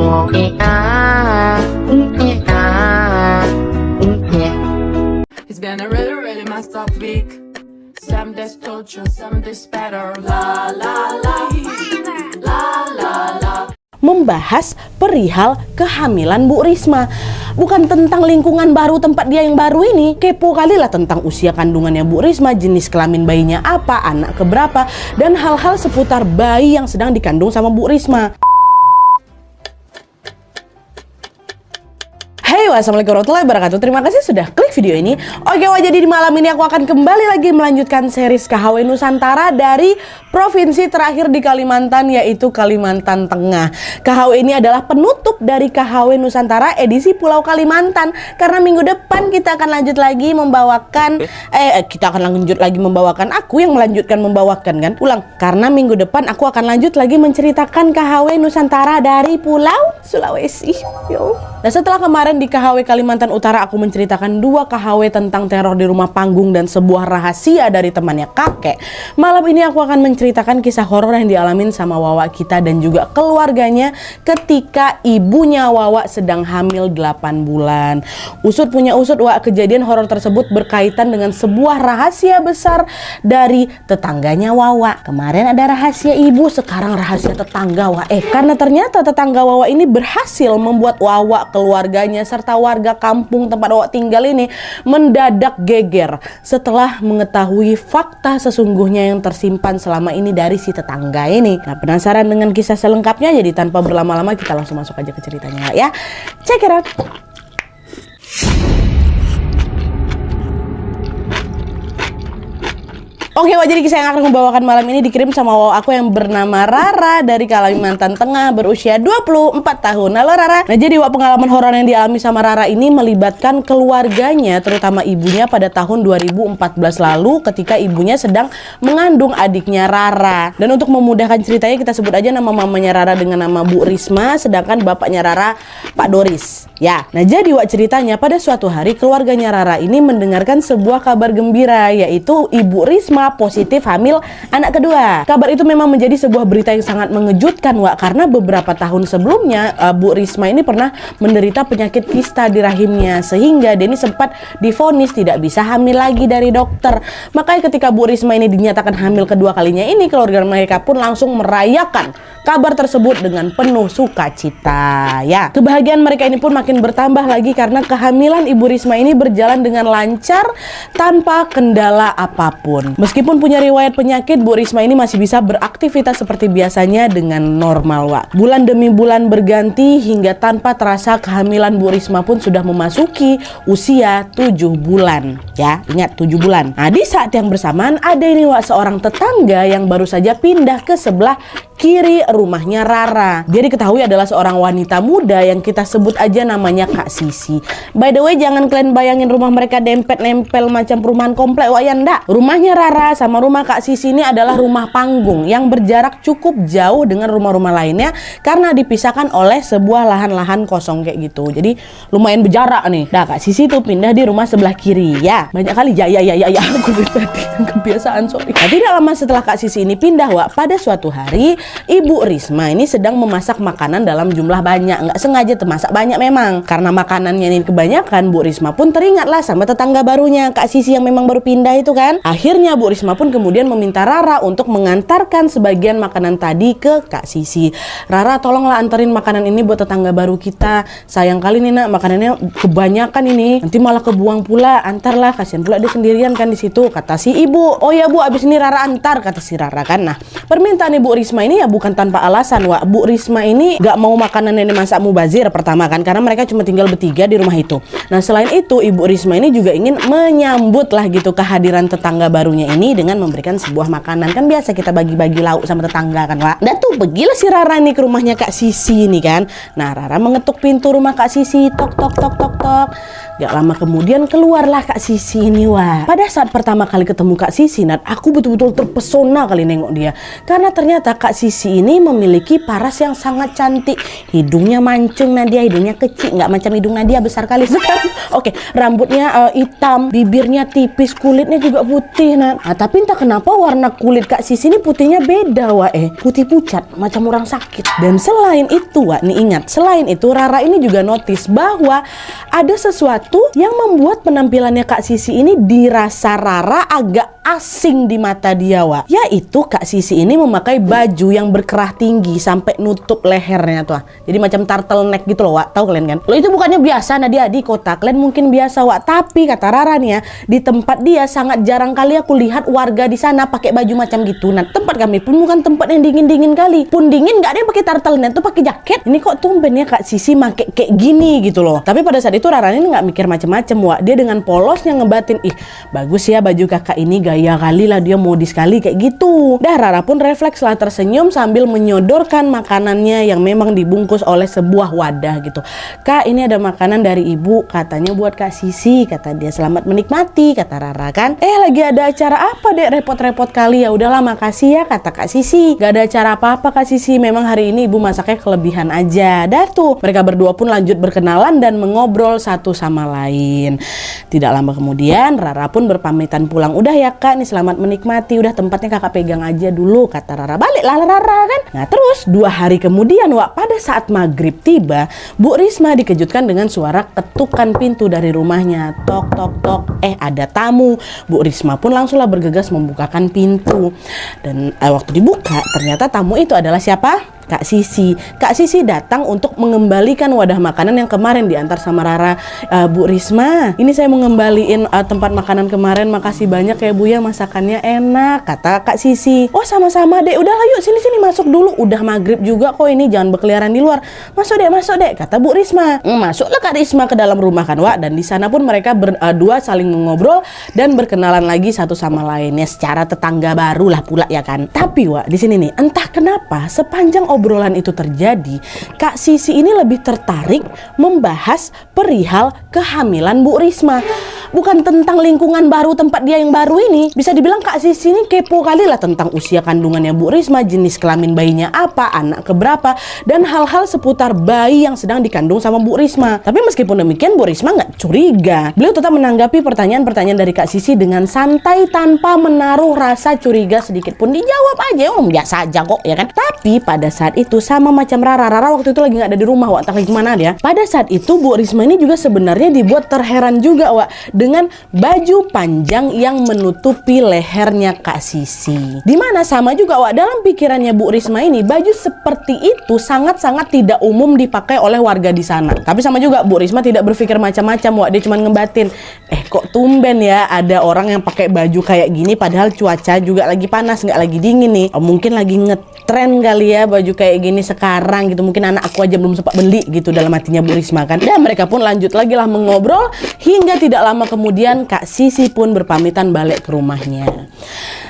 It's been a really, really messed up week. Some days told you, some days better. La la la, la la la. Membahas perihal kehamilan Bu Risma. Bukan tentang lingkungan baru tempat dia yang baru ini. Kepo kali lah tentang usia kandungannya Bu Risma, jenis kelamin bayinya apa, anak keberapa, dan hal-hal seputar bayi yang sedang dikandung sama Bu Risma. Hey, wassalamualaikum warahmatullahi wabarakatuh. Terima kasih sudah klik video ini. Oke, jadi di malam ini aku akan kembali lagi melanjutkan series KHW Nusantara dari provinsi terakhir di Kalimantan, yaitu Kalimantan Tengah. KHW ini adalah penutup dari KHW Nusantara edisi Pulau Kalimantan. Karena minggu depan kita akan lanjut lagi membawakan aku yang melanjutkan membawakan kan. Ulang. Karena minggu depan aku akan lanjut lagi menceritakan KHW Nusantara dari Pulau Sulawesi. Yo. Nah, setelah kemarin di KHW Kalimantan Utara aku menceritakan 2 KHW tentang teror di rumah panggung dan sebuah rahasia dari temannya kakek. Malam ini aku akan menceritakan kisah horor yang dialamin sama Wawa kita dan juga keluarganya ketika ibunya Wawa sedang hamil 8 bulan. Usut punya usut, Wak, kejadian horor tersebut berkaitan dengan sebuah rahasia besar dari tetangganya Wawa. Kemarin ada rahasia ibu, sekarang rahasia tetangga, Wak. Karena ternyata tetangga Wawa ini berhasil membuat Wawa, keluarganya, serta warga kampung tempat Wawa tinggal ini mendadak geger setelah mengetahui fakta sesungguhnya yang tersimpan selama ini dari si tetangga ini. Nah, penasaran dengan kisah selengkapnya? Jadi tanpa berlama-lama kita langsung masuk aja ke ceritanya ya. Check it out. Oke, jadi kisah yang akan membawakan malam ini dikirim sama Wawa aku yang bernama Rara dari Kalimantan Tengah, berusia 24 tahun. Halo Rara. Nah, jadi pengalaman horor yang dialami sama Rara ini melibatkan keluarganya, terutama ibunya pada tahun 2014 lalu ketika ibunya sedang mengandung adiknya Rara. Dan untuk memudahkan ceritanya kita sebut aja nama mamanya Rara dengan nama Bu Risma, sedangkan bapaknya Rara Pak Doris. Ya, nah jadi ceritanya pada suatu hari keluarganya Rara ini mendengarkan sebuah kabar gembira, yaitu Ibu Risma positif hamil anak kedua. Kabar itu memang menjadi sebuah berita yang sangat mengejutkan, Wak, karena beberapa tahun sebelumnya Bu Risma ini pernah menderita penyakit kista di rahimnya, sehingga dia ini sempat divonis tidak bisa hamil lagi dari dokter. Makanya ketika Bu Risma ini dinyatakan hamil kedua kalinya ini, keluarga mereka pun langsung merayakan kabar tersebut dengan penuh sukacita. Ya, kebahagiaan mereka ini pun makin bertambah lagi karena kehamilan Ibu Risma ini berjalan dengan lancar tanpa kendala apapun. Meskipun punya riwayat penyakit, Bu Risma ini masih bisa beraktivitas seperti biasanya dengan normal, Wak. Bulan demi bulan berganti hingga tanpa terasa kehamilan Bu Risma pun sudah memasuki usia 7 bulan. Ya, ingat 7 bulan. Nah, di saat yang bersamaan ada ini, Wak, seorang tetangga yang baru saja pindah ke sebelah kiri rumahnya Rara. Dia diketahui adalah seorang wanita muda yang kita sebut aja namanya Kak Sisi. By the way, jangan kalian bayangin rumah mereka dempet-nempel macam perumahan komplek, Wak, ya ndak. Rumahnya Rara sama rumah Kak Sisi ini adalah rumah panggung yang berjarak cukup jauh dengan rumah-rumah lainnya karena dipisahkan oleh sebuah lahan-lahan kosong kayak gitu. Jadi lumayan berjarak nih. Nah, Kak Sisi tuh pindah di rumah sebelah kiri. Ya, banyak kali ya aku tadi kebiasaan, sorry. Nah, tidak lama setelah Kak Sisi ini pindah, Wak, pada suatu hari Ibu Risma ini sedang memasak makanan dalam jumlah banyak. Nggak sengaja termasak banyak memang. Karena makanannya ini kebanyakan, Bu Risma pun teringatlah sama tetangga barunya, Kak Sisi yang memang baru pindah itu kan. Akhirnya Bu Risma pun kemudian meminta Rara untuk mengantarkan sebagian makanan tadi ke Kak Sisi. Rara, tolonglah anterin makanan ini buat tetangga baru kita. Sayang kali nih, Nak, makanannya kebanyakan ini. Nanti malah kebuang pula. Antarlah, kasihan pula dia sendirian kan di situ, kata si ibu. Oh ya Bu, abis ini Rara antar, kata si Rara kan. Nah, permintaan Ibu Risma ini ya bukan tanpa alasan, Wak. Bu Risma ini gak mau makanan yang dimasak mubazir pertama kan, karena mereka cuma tinggal bertiga di rumah itu. Nah, selain itu Ibu Risma ini juga ingin menyambut lah gitu kehadiran tetangga barunya ini dengan memberikan sebuah makanan. Kan biasa kita bagi-bagi lauk sama tetangga kan, Wak. Dan tuh pergilah si Rara nih ke rumahnya Kak Sisi nih kan. Nah, Rara mengetuk pintu rumah Kak Sisi, tok tok tok tok tok. Gak lama kemudian keluarlah Kak Sisi ini, Wak. Pada saat pertama kali ketemu Kak Sisi, Nat, aku betul-betul terpesona kali nengok dia. Karena ternyata Kak Sisi ini memiliki paras yang sangat cantik. Hidungnya mancung, Nadia, hidungnya kecil kecil, nggak macam hidung Nadia besar kali sekarang. Oke, rambutnya hitam, bibirnya tipis, kulitnya juga putih. Nah, tapi entah kenapa warna kulit Kak Sisi ini putihnya beda, putih pucat, macam orang sakit. Dan selain itu, nih ingat, selain itu Rara ini juga notice bahwa ada sesuatu yang membuat penampilannya Kak Sisi ini dirasa Rara agak asing di mata dia, yaitu Kak Sisi ini memakai baju yang berkerah tinggi sampai nutup lehernya tuh. Jadi macam turtleneck gitu loh, tahu kalian kan? Loh, itu bukannya biasa Nadia di kota, kalian mungkin biasa, tapi kata Rara nih ya, di tempat dia sangat jarang kali aku lihat warga di sana pakai baju macam gitu. Nah, tempat kami pun bukan tempat yang dingin-dingin kali. Pun dingin nggak ada yang pakai turtleneck tuh, pakai jaket. Ini kok tumben ya Kak Sisi pakai kayak gini gitu loh. Tapi pada saat itu Rara ini nggak mikir macam-macam, dia dengan polosnya ngebatin, ih bagus ya baju kakak ini, gaya kali lah, dia modis kali kayak gitu. Dah Rara pun refleks lah tersenyum sambil menyodorkan makanannya yang memang dibungkus oleh sebuah wadah gitu. Kak, ini ada makanan dari ibu, katanya buat Kak Sisi, kata dia. Selamat menikmati, kata Rara kan. Lagi ada acara apa dek, repot-repot kali. Ya udahlah makasih ya, kata Kak Sisi. Gak ada acara apa-apa Kak Sisi, memang hari ini ibu masaknya kelebihan aja. Dah tuh, mereka berdua pun lanjut berkenalan dan mengobrol satu sama lain. Tidak lama kemudian Rara pun berpamitan pulang. Udah ya Kak, nih selamat menikmati, udah tempatnya kakak pegang aja dulu, kata Rara. Baliklah Rara kan. Nah terus 2 hari kemudian pada saat maghrib tiba, Bu Risma dikejutkan dengan suara ketukan pintu dari rumahnya. Tok tok tok, ada tamu. Bu Risma pun langsunglah bergegas membukakan pintu. Dan waktu dibuka ternyata tamu itu adalah siapa? Kak Sisi. Kak Sisi datang untuk mengembalikan wadah makanan yang kemarin diantar sama Rara. Bu Risma, ini saya mau ngembaliin tempat makanan kemarin. Makasih banyak ya Bu ya, masakannya enak, kata Kak Sisi. Oh sama-sama dek, udahlah yuk sini-sini masuk dulu. Udah maghrib juga kok ini, jangan berkeliaran di luar. Masuk dek, kata Bu Risma. Masuklah Kak Risma ke dalam rumah kan dan di sana pun mereka berdua saling mengobrol dan berkenalan lagi satu sama lainnya secara tetangga baru lah pula ya kan. Tapi di sini nih, entah kenapa sepanjang obrolan itu terjadi, Kak Sisi ini lebih tertarik membahas perihal kehamilan Bu Risma. Bukan tentang lingkungan baru tempat dia yang baru ini. Bisa dibilang Kak Sisi ini kepo kali lah tentang usia kandungannya Bu Risma, jenis kelamin bayinya apa, anak keberapa, dan hal-hal seputar bayi yang sedang dikandung sama Bu Risma. Tapi meskipun demikian, Bu Risma nggak curiga. Beliau tetap menanggapi pertanyaan-pertanyaan dari Kak Sisi dengan santai tanpa menaruh rasa curiga sedikit pun. Dijawab aja, biasa aja kok ya kan. Tapi pada saat itu sama macam Rara waktu itu lagi nggak ada di rumah, entah lagi gimana dia. Pada saat itu Bu Risma ini juga sebenarnya dibuat terheran juga dengan baju panjang yang menutupi lehernya Kak Sisi. Dimana sama juga dalam pikirannya Bu Risma ini, baju seperti itu sangat-sangat tidak umum dipakai oleh warga di sana. Tapi sama juga Bu Risma tidak berpikir macam-macam, dia cuma ngebatin, kok tumben ya ada orang yang pakai baju kayak gini padahal cuaca juga lagi panas, nggak lagi dingin nih. Mungkin lagi ngetren kali ya baju kayak gini sekarang gitu, mungkin anak aku aja belum sempat beli gitu, dalam hatinya Bu Risma kan. Dan mereka pun lanjut lagi lah mengobrol hingga tidak lama kemudian Kak Sisi pun berpamitan balik ke rumahnya.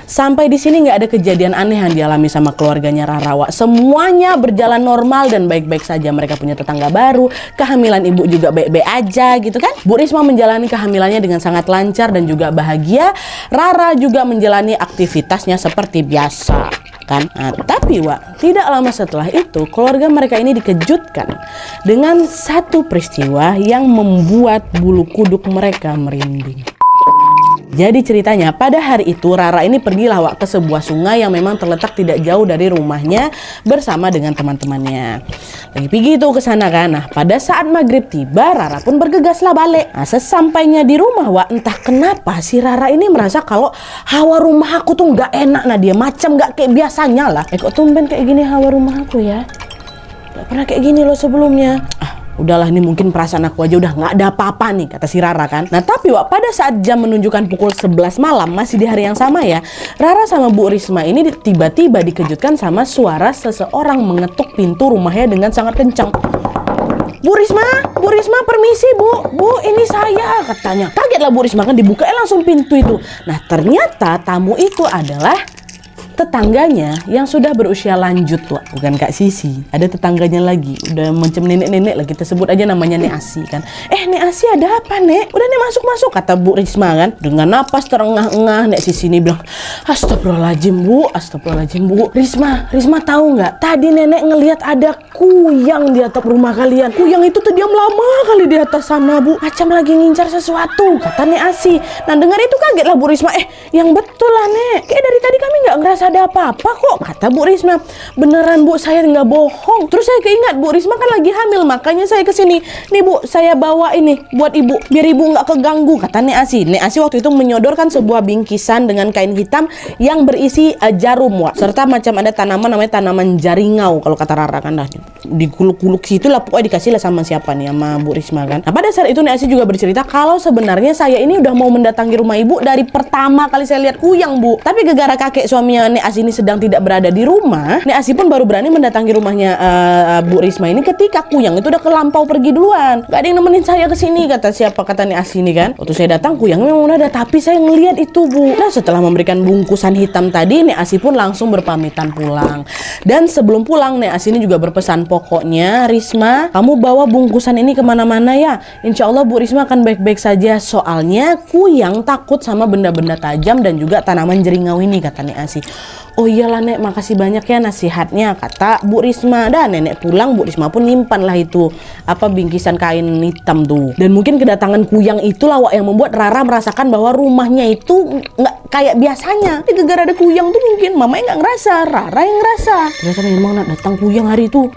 Sampai di sini nggak ada kejadian aneh yang dialami sama keluarganya Rara. Semuanya berjalan normal dan baik-baik saja. Mereka punya tetangga baru, kehamilan ibu juga baik-baik aja gitu kan. Bu Risma menjalani kehamilannya dengan sangat lancar dan juga bahagia. Rara juga menjalani aktivitasnya seperti biasa kan. Tapi tidak lama setelah itu keluarga mereka ini dikejutkan dengan satu peristiwa yang membuat bulu kuduk mereka merinding. Jadi ceritanya pada hari itu Rara ini pergilah ke sebuah sungai yang memang terletak tidak jauh dari rumahnya bersama dengan teman-temannya. Lagi pergi itu ke sana kan. Nah, pada saat maghrib tiba Rara pun bergegaslah balik. Nah, sesampainya di rumah entah kenapa si Rara ini merasa kalau hawa rumah aku tuh nggak enak. Nah, dia macam nggak kayak biasanya lah. Kok tumben kayak gini hawa rumah aku ya? Gak pernah kayak gini loh sebelumnya. Udahlah, ini mungkin perasaan aku aja, udah nggak ada apa-apa nih, kata si Rara kan. Nah tapi pada saat jam menunjukkan pukul 11 malam, masih di hari yang sama ya, Rara sama Bu Risma ini tiba-tiba dikejutkan sama suara seseorang mengetuk pintu rumahnya dengan sangat kencang. Bu Risma permisi Bu, ini saya, katanya. Kagetlah Bu Risma kan, dibuka langsung pintu itu. Nah ternyata tamu itu adalah tetangganya yang sudah berusia lanjut, Wak. Bukan Kak Sisi, ada tetangganya lagi, udah macam nenek-nenek lah, kita sebut aja namanya Nek Asi kan. Nek Asi, ada apa Nek? Udah Nek masuk-masuk, kata Bu Risma kan. Dengan napas terengah-engah, Nek Sisi ini bilang, astagfirullahaladzim Bu, Risma tahu nggak? Tadi nenek ngelihat ada kuyang di atap rumah kalian. Kuyang itu terdiam lama kali di atas sana Bu, macam lagi ngincar sesuatu, kata Nek Asi. Nah dengar itu kaget lah Bu Risma, yang betul lah Nek, kayak dari tadi kami nggak ngerasa ada apa-apa kok, kata Bu Risma. Beneran Bu, saya nggak bohong. Terus saya keingat Bu Risma kan lagi hamil, makanya saya kesini. Nih Bu, saya bawa ini buat ibu, biar ibu nggak keganggu, kata Nek Asi. Nek Asi waktu itu menyodorkan sebuah bingkisan dengan kain hitam yang berisi jarum, Wak, serta macam ada tanaman namanya tanaman jaringau kalau kata Rara kan, dah dikuluk-kuluk situ lah pokoknya, dikasih lah sama siapa nih, sama Bu Risma kan. Nah pada saat itu Nek Asi juga bercerita kalau sebenarnya saya ini udah mau mendatangi rumah ibu dari pertama kali saya lihat kuyang Bu, tapi gara-gara kakek suaminya Nek Asi ini sedang tidak berada di rumah, Nek Asi pun baru berani mendatangi rumahnya Bu Risma ini ketika kuyang itu udah kelampau pergi duluan. Gak ada yang nemenin saya kesini, kata Nek Asi ini kan. Waktu saya datang kuyang memang udah ada, tapi saya ngelihat itu Bu. Nah setelah memberikan bungkusan hitam tadi, Nek Asi pun langsung berpamitan pulang. Dan sebelum pulang Nek Asi ini juga berpesan, pokoknya Risma, kamu bawa bungkusan ini kemana-mana ya, insya Allah Bu Risma akan baik-baik saja, soalnya kuyang takut sama benda-benda tajam dan juga tanaman jeringau ini, kata Nek Asi. Oh iyalah Nek, makasih banyak ya nasihatnya, kata Bu Risma. Dan nenek pulang, Bu Risma pun nyimpan lah itu bingkisan kain hitam tuh. Dan mungkin kedatangan kuyang itulah Wak yang membuat Rara merasakan bahwa rumahnya itu nggak kayak biasanya. Jadi gara-gara ada kuyang tuh mungkin mamanya nggak ngerasa, Rara yang ngerasa. Ternyata memang nak datang kuyang hari itu.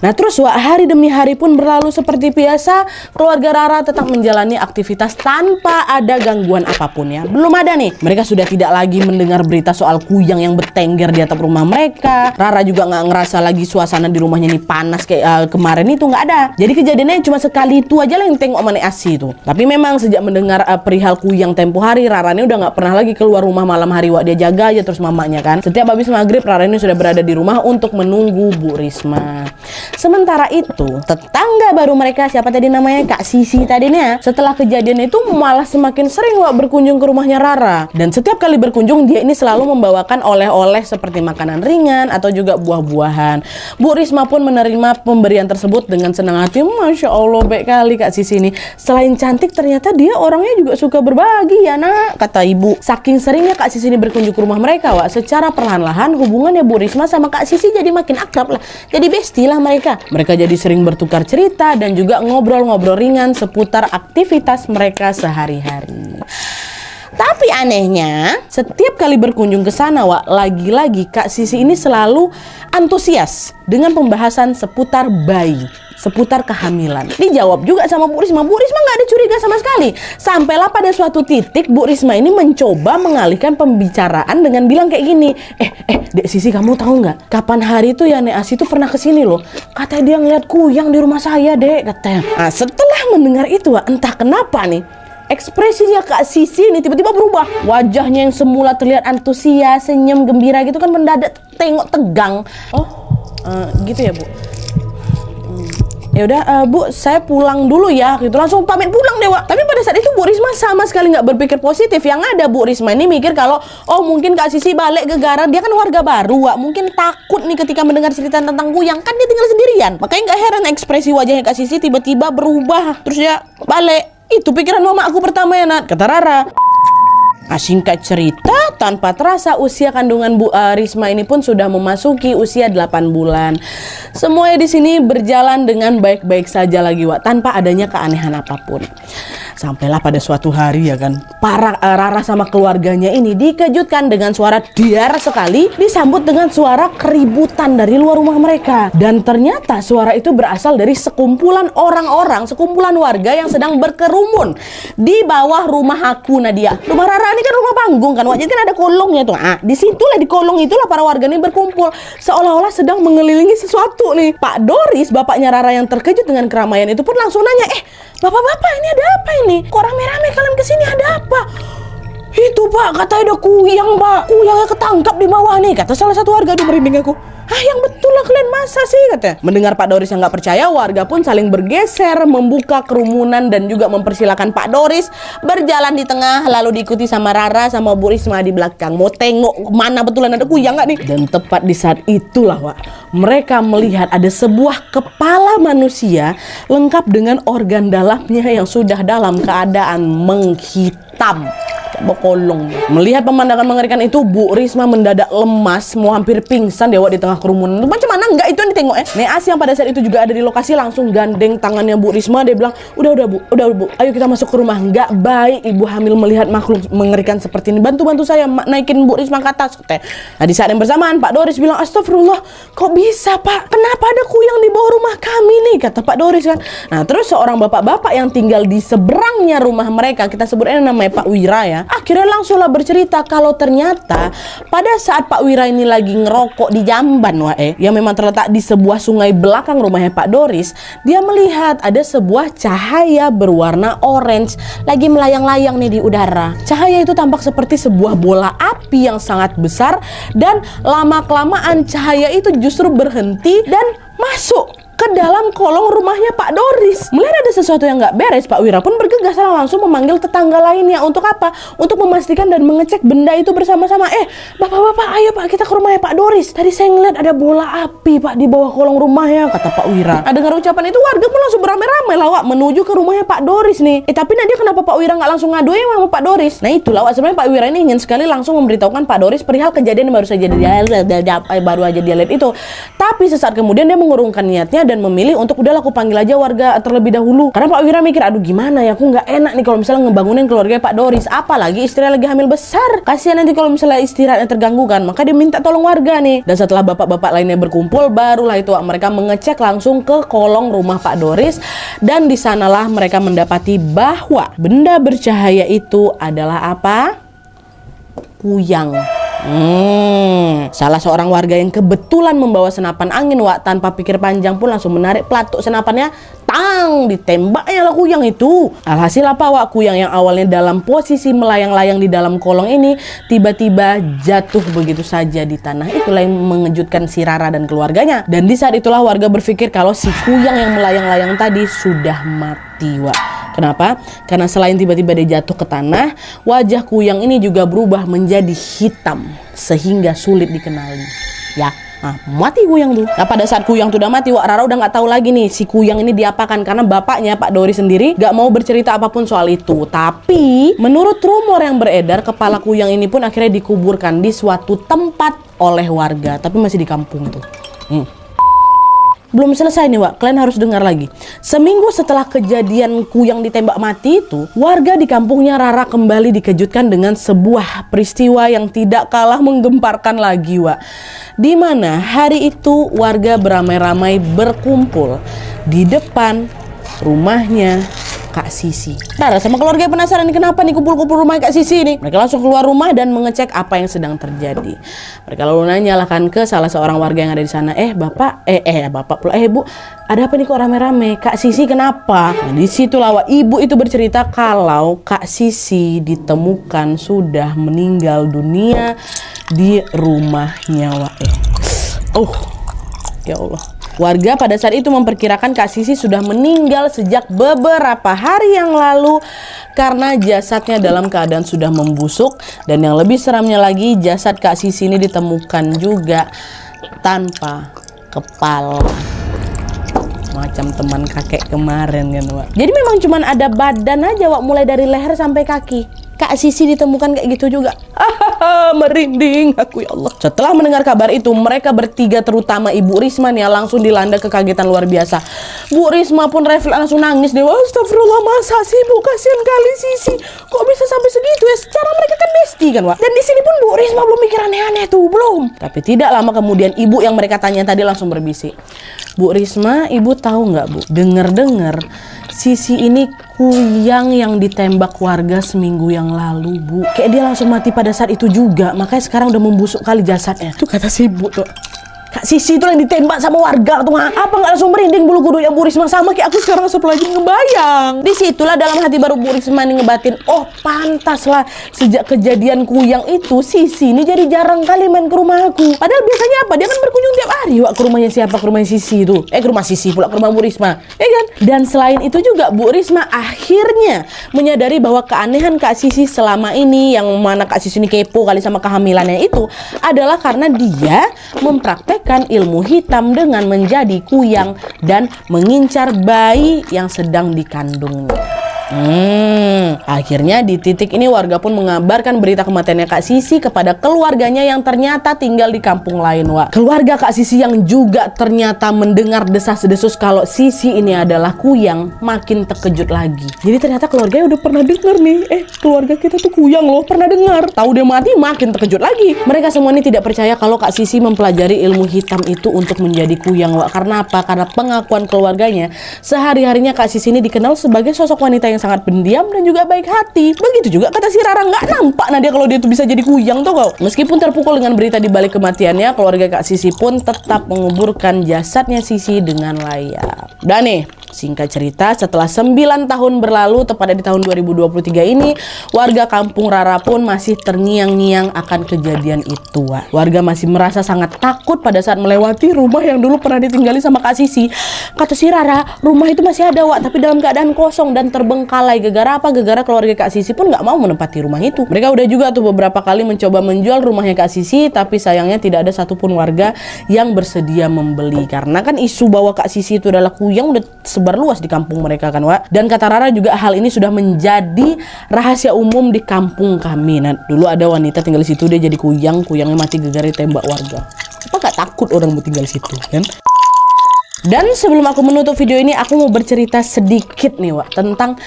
Nah terus Wak, hari demi hari pun berlalu seperti biasa. Keluarga Rara tetap menjalani aktivitas tanpa ada gangguan apapun ya. Belum ada nih, mereka sudah tidak lagi mendengar berita soal kuyang yang bertengger di atap rumah mereka. Rara juga nggak ngerasa lagi suasana di rumahnya ini panas kayak kemarin itu, nggak ada. Jadi kejadiannya cuma sekali itu aja lah yang tengok sama Nek Asi itu. Tapi memang sejak mendengar perihal kuyang tempo hari, Rara ini udah nggak pernah lagi keluar rumah malam hari Wak. Dia jaga aja terus mamanya kan. Setiap habis maghrib Rara ini sudah berada di rumah untuk menunggu Bu Risma. Sementara itu, tetangga baru mereka, siapa tadi namanya, Kak Sisi tadinya, setelah kejadian itu malah semakin sering Wak berkunjung ke rumahnya Rara. Dan setiap kali berkunjung dia ini selalu membawakan oleh-oleh seperti makanan ringan atau juga buah-buahan. Bu Risma pun menerima pemberian tersebut dengan senang hati. Masya Allah, baik kali Kak Sisi ini. Selain cantik, ternyata dia orangnya juga suka berbagi ya nak, kata ibu. Saking seringnya Kak Sisi ini berkunjung ke rumah mereka Wak, secara perlahan-lahan hubungannya Bu Risma sama Kak Sisi jadi makin akrab lah. Jadi bestie lah mereka. Mereka jadi sering bertukar cerita dan juga ngobrol-ngobrol ringan seputar aktivitas mereka sehari-hari. Tapi anehnya, setiap kali berkunjung ke sana Wak, lagi-lagi Kak Sisi ini selalu antusias dengan pembahasan seputar bayi, seputar kehamilan. Dijawab juga sama Bu Risma. Bu Risma nggak ada curiga sama sekali. Sampailah pada suatu titik Bu Risma ini mencoba mengalihkan pembicaraan dengan bilang kayak gini. Dek Sisi, kamu tahu nggak? Kapan hari itu ya Nek Asi tuh pernah kesini loh. Katanya dia ngeliat kuyang di rumah saya dek, katanya. Nah setelah mendengar itu entah kenapa nih, ekspresinya Kak Sisi ini tiba-tiba berubah. Wajahnya yang semula terlihat antusias, senyum, gembira gitu kan mendadak tengok tegang. Gitu ya Bu. Ya udah Bu, saya pulang dulu ya, gitu. Langsung pamit pulang deh Wak. Tapi pada saat itu Bu Risma sama sekali nggak berpikir positif. Yang ada Bu Risma ini mikir kalau mungkin Kak Sisi balik ke Gara, dia kan warga baru Wak. Mungkin takut nih ketika mendengar cerita tentang kuyang, kan dia tinggal sendirian. Makanya nggak heran ekspresi wajahnya Kak Sisi tiba-tiba berubah, terus dia balik. Itu pikiran mama aku pertama ya Nat, kata Rara. Singkat cerita, tanpa terasa usia kandungan Bu Risma ini pun sudah memasuki usia 8 bulan. Semuanya di sini berjalan dengan baik-baik saja lagi Wak, tanpa adanya keanehan apapun. Sampailah pada suatu hari ya kan, Rara sama keluarganya ini dikejutkan dengan suara diar sekali disambut dengan suara keributan dari luar rumah mereka. Dan ternyata suara itu berasal dari sekumpulan orang-orang, sekumpulan warga yang sedang berkerumun di bawah rumah aku Nadia. Rumah Rara ini kan rumah panggung kan, wajib kan ada kolongnya tuh. Di situlah, di kolong itulah para warga ini berkumpul seolah-olah sedang mengelilingi sesuatu nih. Pak Doris, bapaknya Rara yang terkejut dengan keramaian itu pun langsung nanya, bapak-bapak ini ada apa ini? Kok rame-rame kalian kesini, ada apa? Itu Pak, katanya ada kuyang Pak. Kuyangnya ketangkap di bawah nih, kata salah satu warga. Di merinding aku. Yang betul lah kalian, masa sih, katanya. Mendengar Pak Doris yang gak percaya, warga pun saling bergeser, membuka kerumunan dan juga mempersilahkan Pak Doris berjalan di tengah, lalu diikuti sama Rara sama Bu Risma di belakang. Mau tengok mana betulan ada kuyang gak nih? Dan tepat di saat itulah Wak, mereka melihat ada sebuah kepala manusia lengkap dengan organ dalamnya yang sudah dalam keadaan menghitam. Bokolong. Melihat pemandangan mengerikan itu, Bu Risma mendadak lemas, mau hampir pingsan dia di tengah kerumunan. Macam mana enggak itu yang ditengok Neas yang pada saat itu juga ada di lokasi langsung gandeng tangannya Bu Risma. Dia bilang, udah Bu, ayo kita masuk ke rumah. Enggak baik ibu hamil melihat makhluk mengerikan seperti ini. Bantu saya naikin Bu Risma ke atas. Nah di saat yang bersamaan Pak Doris bilang, astagfirullah, kok bisa Pak? Kenapa ada kuyang di bawah rumah kami nih? Kata Pak Doris kan. Nah terus seorang bapak-bapak yang tinggal di seberangnya rumah mereka, kita sebutnya namanya Pak Wira ya, akhirnya langsunglah bercerita kalau ternyata pada saat Pak Wira ini lagi ngerokok di jamban yang memang terletak di sebuah sungai belakang rumahnya Pak Doris, dia melihat ada sebuah cahaya berwarna orange lagi melayang-layang nih di udara. Cahaya itu tampak seperti sebuah bola api yang sangat besar, dan lama-kelamaan cahaya itu justru berhenti dan masuk ke dalam kolong rumahnya Pak Doris. Melihat ada sesuatu yang nggak beres, Pak Wira pun bergegas langsung memanggil tetangga lainnya. Untuk apa? Untuk memastikan dan mengecek benda itu bersama-sama. Bapak-bapak, ayo Pak, kita ke rumahnya Pak Doris. Tadi saya ngeliat ada bola api Pak di bawah kolong rumahnya, kata Pak Wira. Dengar ucapan itu, warga pun langsung beramai-ramai lawak menuju ke rumahnya Pak Doris nih. Tapi Nadia, kenapa Pak Wira nggak langsung ngaduin sama Pak Doris? Nah itu lawak, sebenarnya Pak Wira ini ingin sekali langsung memberitahukan Pak Doris perihal kejadian yang baru saja dia lihat itu. Tapi sesaat kemudian dia mengurungkan niatnya dan memilih untuk udahlah aku panggil aja warga terlebih dahulu. Karena Pak Wira mikir, aduh gimana ya, aku nggak enak nih kalau misalnya ngebangunin keluarga Pak Doris, apalagi istrinya lagi hamil besar. Kasihan nanti kalau misalnya istirahatnya terganggu kan. Maka dia minta tolong warga nih. Dan setelah bapak-bapak lainnya berkumpul, barulah itu mereka mengecek langsung ke kolong rumah Pak Doris. Dan di sanalah mereka mendapati bahwa benda bercahaya itu adalah apa? Kuyang. Salah seorang warga yang kebetulan membawa senapan angin tanpa pikir panjang pun langsung menarik pelatuk senapannya, ditembaknya lah kuyang itu. Alhasil apa kuyang yang awalnya dalam posisi melayang-layang di dalam kolong ini tiba-tiba jatuh begitu saja di tanah. Itulah yang mengejutkan si Rara dan keluarganya. Dan di saat itulah warga berpikir kalau si kuyang yang melayang-layang tadi sudah mati Kenapa? Karena selain tiba-tiba dia jatuh ke tanah, wajah kuyang ini juga berubah menjadi hitam sehingga sulit dikenali. Mati kuyang tuh. Nah pada saat kuyang tuh udah mati, Rara udah nggak tahu lagi nih si kuyang ini diapakan, karena bapaknya Pak Doris sendiri nggak mau bercerita apapun soal itu. Tapi menurut rumor yang beredar, kepala kuyang ini pun akhirnya dikuburkan di suatu tempat oleh warga, tapi masih di kampung tuh. Belum selesai nih kalian harus dengar lagi. Seminggu setelah kejadian kuyang ditembak mati itu, warga di kampungnya Rara kembali dikejutkan dengan sebuah peristiwa yang tidak kalah menggemparkan lagi di mana hari itu warga beramai-ramai berkumpul di depan rumahnya Kak Sisi. Rara sama keluarga penasaran nih, kenapa nih kumpul-kumpul rumah Kak Sisi nih. Mereka langsung keluar rumah dan mengecek apa yang sedang terjadi. Mereka lalu nanyakan ke salah seorang warga yang ada di sana, bapak pula, Bu, ada apa nih kok rame-rame? Kak Sisi kenapa? Nah disitulah ibu itu bercerita kalau Kak Sisi ditemukan sudah meninggal dunia di rumahnya ya Allah. Warga pada saat itu memperkirakan Kak Sisi sudah meninggal sejak beberapa hari yang lalu karena jasadnya dalam keadaan sudah membusuk. Dan yang lebih seramnya lagi, jasad Kak Sisi ini ditemukan juga tanpa kepala, macam teman kakek kemarin kan Jadi memang cuma ada badan aja mulai dari leher sampai kaki. Kak Sisi ditemukan kayak gitu juga. Merinding aku ya Allah. Setelah mendengar kabar itu, mereka bertiga terutama Ibu Risma nih langsung dilanda kekagetan luar biasa. Bu Risma pun refleks langsung nangis deh. Astagfirullah, masa sih Bu, kasihan kali Sisi. Kok bisa sampai segitu ya? Secara mereka kan besti kan Dan di sini pun Bu Risma belum mikir aneh-aneh tuh, belum. Tapi tidak lama kemudian ibu yang mereka tanya tadi langsung berbisik. Bu Risma, ibu tahu nggak Bu? Dengar-dengar Sisi ini kuyang yang ditembak warga seminggu yang lalu Bu. Kayak dia langsung mati pada saat itu juga. Makanya sekarang udah membusuk kali jasadnya. Tuh kata si ibu tuh. Kak Sisi itu yang ditembak sama warga tuh. Apa nggak langsung merinding bulu kuduk yang Bu Risma? Sama kayak aku sekarang lagi ngebayang. Disitulah dalam hati baru Bu Risma nih ngebatin, oh pantas lah sejak kejadian Kuyang itu Sisi ini jadi jarang kali main ke rumah aku. Padahal biasanya apa? Dia kan berkunjung tiap hari Wak ke rumahnya siapa? Ke rumahnya Sisi itu. Ke rumah Sisi pula, ke rumah Bu Risma. Ya kan? Dan selain itu juga Bu Risma akhirnya menyadari bahwa keanehan Kak Sisi selama ini, yang mana Kak Sisi ini kepo kali sama kehamilannya itu, adalah karena dia mempraktekkan ilmu hitam dengan menjadi kuyang dan mengincar bayi yang sedang dikandungnya. Akhirnya di titik ini warga pun mengabarkan berita kematiannya Kak Sisi kepada keluarganya yang ternyata tinggal di kampung lain, Wak. Keluarga Kak Sisi yang juga ternyata mendengar desas-desus kalau Sisi ini adalah kuyang makin terkejut lagi. Jadi ternyata keluarganya udah pernah dengar nih, keluarga kita tuh kuyang loh, pernah dengar. Tahu dia mati makin terkejut lagi. Mereka semua ini tidak percaya kalau Kak Sisi mempelajari ilmu hitam itu untuk menjadi kuyang, Wak. Karena apa? Karena pengakuan keluarganya, sehari-harinya Kak Sisi ini dikenal sebagai sosok wanita yang sangat pendiam dan juga baik hati. Begitu juga kata si Rara, nggak nampak Nadia kalau dia tuh bisa jadi kuyang tuh kau. Meskipun terpukul dengan berita di balik kematiannya, keluarga Kak Sisi pun tetap menguburkan jasadnya Sisi dengan layak. Dan nih, singkat cerita, setelah 9 tahun berlalu, tepatnya di tahun 2023 ini, warga kampung Rara pun masih terngiang-ngiang akan kejadian itu, Wak. Warga masih merasa sangat takut pada saat melewati rumah yang dulu pernah ditinggali sama Kak Sisi. Kata si Rara, rumah itu masih ada, Wak, tapi dalam keadaan kosong dan terbengkalai. Gegara apa? Gegara keluarga Kak Sisi pun nggak mau menempati rumah itu. Mereka udah juga tuh beberapa kali mencoba menjual rumahnya Kak Sisi, tapi sayangnya tidak ada satupun warga yang bersedia membeli. Karena kan isu bahwa Kak Sisi itu adalah kuyang udah sebar luas di kampung mereka kan, Wak. Dan kata Rara juga hal ini sudah menjadi rahasia umum di kampung kami. Nah, dulu ada wanita tinggal di situ, dia jadi kuyang, kuyangnya mati gegara tembak warga. Apa gak takut orang mau tinggal di situ, kan? Dan sebelum aku menutup video ini, aku mau bercerita sedikit nih, Wak, tentang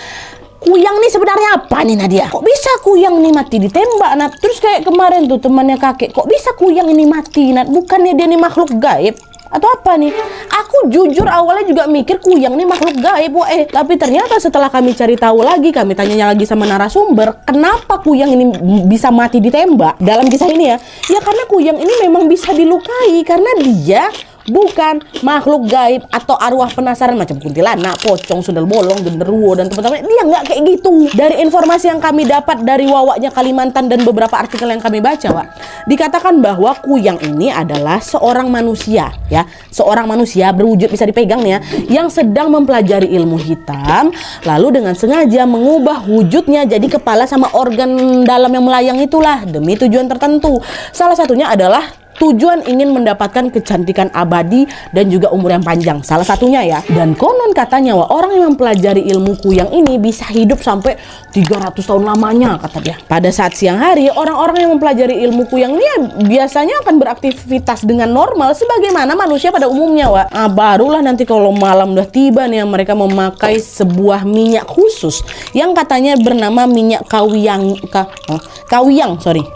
kuyang nih sebenarnya apa nih, Nadia? Kok bisa kuyang nih mati ditembak, Nat? Terus kayak kemarin tuh temannya kakek, kok bisa kuyang ini mati, Nat? Bukannya dia nih makhluk gaib? Atau apa nih? Aku jujur awalnya juga mikir kuyang nih makhluk gaib, Wak. Tapi ternyata setelah kami cari tahu lagi, kami tanya lagi sama narasumber, kenapa kuyang ini bisa mati ditembak dalam kisah ini ya? Ya karena kuyang ini memang bisa dilukai karena dia bukan makhluk gaib atau arwah penasaran macam kuntilanak, pocong, sundel bolong, genderuwo dan teman-teman. Dia nggak kayak gitu. Dari informasi yang kami dapat dari Wawaknya Kalimantan dan beberapa artikel yang kami baca, Wak, dikatakan bahwa kuyang ini adalah seorang manusia, ya, seorang manusia berwujud bisa dipegang nih ya, yang sedang mempelajari ilmu hitam, lalu dengan sengaja mengubah wujudnya jadi kepala sama organ dalam yang melayang itulah demi tujuan tertentu. Salah satunya adalah tujuan ingin mendapatkan kecantikan abadi dan juga umur yang panjang, salah satunya ya. Dan konon katanya, Wah, orang yang mempelajari ilmu kuyang ini bisa hidup sampai 300 tahun lamanya, kata dia. Pada saat siang hari, orang-orang yang mempelajari ilmu kuyang ini biasanya akan beraktivitas dengan normal sebagaimana manusia pada umumnya, Wah. Barulah nanti kalau malam udah tiba nih, mereka memakai sebuah minyak khusus yang katanya bernama minyak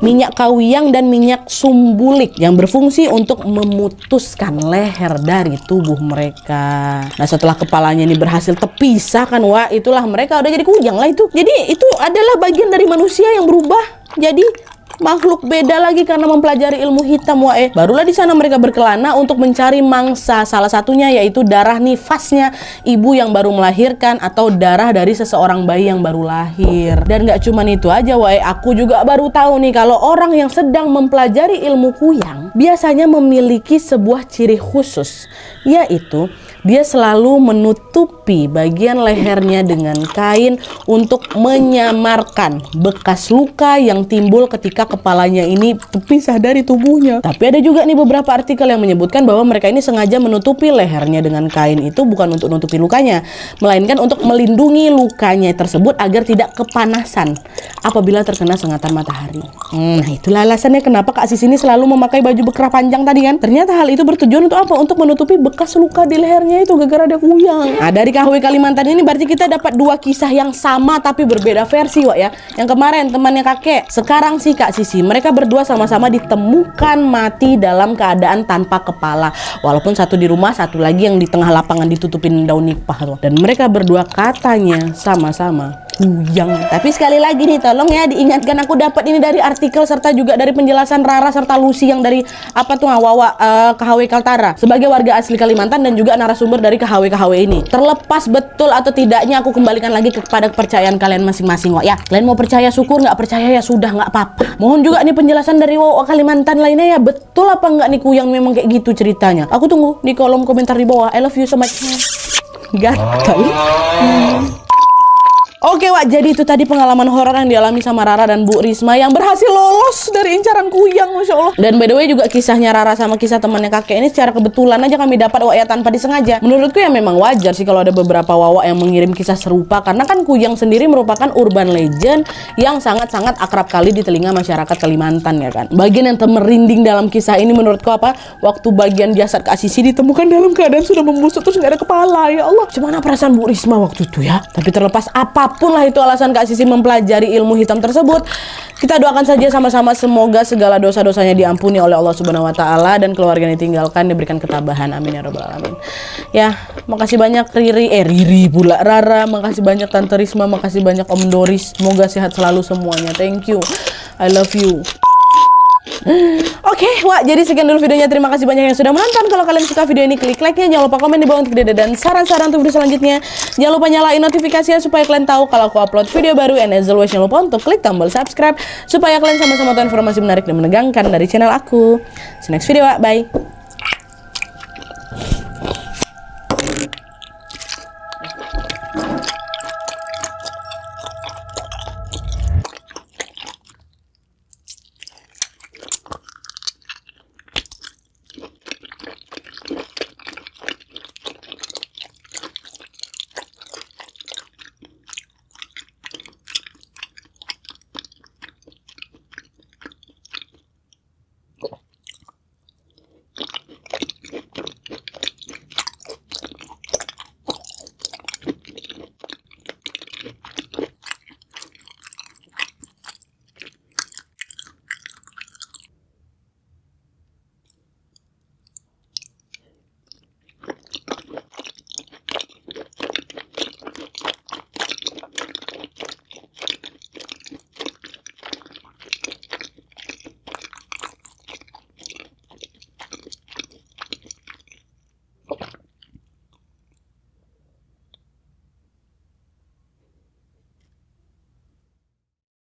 minyak kawiyang dan minyak sumbulik yang berfungsi untuk memutuskan leher dari tubuh mereka. Nah, setelah kepalanya ini berhasil terpisah kan, wah, itulah mereka udah jadi kuyang lah itu. Jadi itu adalah bagian dari manusia yang berubah jadi makhluk beda lagi karena mempelajari ilmu hitam, wah. Barulah di sana mereka berkelana untuk mencari mangsa, salah satunya yaitu darah nifasnya ibu yang baru melahirkan atau darah dari seseorang bayi yang baru lahir. Dan gak cuma itu aja, wah, aku juga baru tahu nih kalau orang yang sedang mempelajari ilmu kuyang biasanya memiliki sebuah ciri khusus, yaitu dia selalu menutupi bagian lehernya dengan kain untuk menyamarkan bekas luka yang timbul ketika kepalanya ini terpisah dari tubuhnya. Tapi ada juga nih beberapa artikel yang menyebutkan bahwa mereka ini sengaja menutupi lehernya dengan kain itu bukan untuk menutupi lukanya, melainkan untuk melindungi lukanya tersebut agar tidak kepanasan apabila terkena sengatan matahari. Nah, itulah alasannya kenapa Kak Sis ini selalu memakai baju bekerah panjang tadi kan. Ternyata hal itu bertujuan untuk apa? Untuk menutupi bekas luka di lehernya itu gara-gara ada kuyang. Nah, dari KHW Kalimantan ini berarti kita dapat dua kisah yang sama tapi berbeda versi, Wak, ya. Yang kemarin temannya kakek, sekarang sih Kak Sisi. Mereka berdua sama-sama ditemukan mati dalam keadaan tanpa kepala. Walaupun satu di rumah, satu lagi yang di tengah lapangan ditutupin daun nipah tuh. Dan mereka berdua katanya sama-sama Kuyang. Tapi sekali lagi nih, tolong ya diingatkan, aku dapat ini dari artikel serta juga dari penjelasan Rara serta Lucy yang dari apa tuh Wawa KHW Kaltara sebagai warga asli Kalimantan dan juga narasumber dari KHW ini. Terlepas betul atau tidaknya, aku kembalikan lagi kepada kepercayaan kalian masing-masing, Wak ya. Kalian mau percaya syukur, nggak percaya ya sudah, nggak apa-apa. Mohon juga nih penjelasan dari Wawa Kalimantan lainnya ya, betul apa nggak nih Kuyang memang kayak gitu ceritanya. Aku tunggu di kolom komentar di bawah. I love you so much. Gatal. Oke Wak, jadi itu tadi pengalaman horor yang dialami sama Rara dan Bu Risma yang berhasil lolos dari incaran Kuyang, Masya Allah. Dan by the way juga kisahnya Rara sama kisah temannya kakek ini secara kebetulan aja kami dapat Wak ya, tanpa disengaja. Menurutku ya memang wajar sih kalau ada beberapa Wawa yang mengirim kisah serupa, karena kan Kuyang sendiri merupakan urban legend yang sangat-sangat akrab kali di telinga masyarakat Kalimantan ya kan. Bagian yang merinding dalam kisah ini menurutku apa? Waktu bagian jasad Kak Sisi ditemukan dalam keadaan sudah membusuk terus nggak ada kepala, ya Allah. Gimana perasaan Bu Risma waktu itu ya? Tapi terlepas apapun lah itu alasan Kak Sisi mempelajari ilmu hitam tersebut, kita doakan saja sama-sama semoga segala dosa-dosanya diampuni oleh Allah Subhanahu wa taala dan keluarga yang ditinggalkan diberikan ketabahan. Amin ya rabbal alamin. Ya, makasih banyak Riri pula Rara, makasih banyak Tante Risma, makasih banyak Om Doris. Semoga sehat selalu semuanya. Thank you. I love you. Oke, Wak, jadi sekian dulu videonya. Terima kasih banyak yang sudah menonton. Kalau kalian suka video ini, klik like-nya. Jangan lupa komen di bawah untuk ide dan saran-saran untuk video selanjutnya. Jangan lupa nyalain notifikasinya supaya kalian tahu kalau aku upload video baru. And as always, jangan lupa untuk klik tombol subscribe supaya kalian sama-sama tahu informasi menarik dan menegangkan dari channel aku. See you next video, Wak. Bye.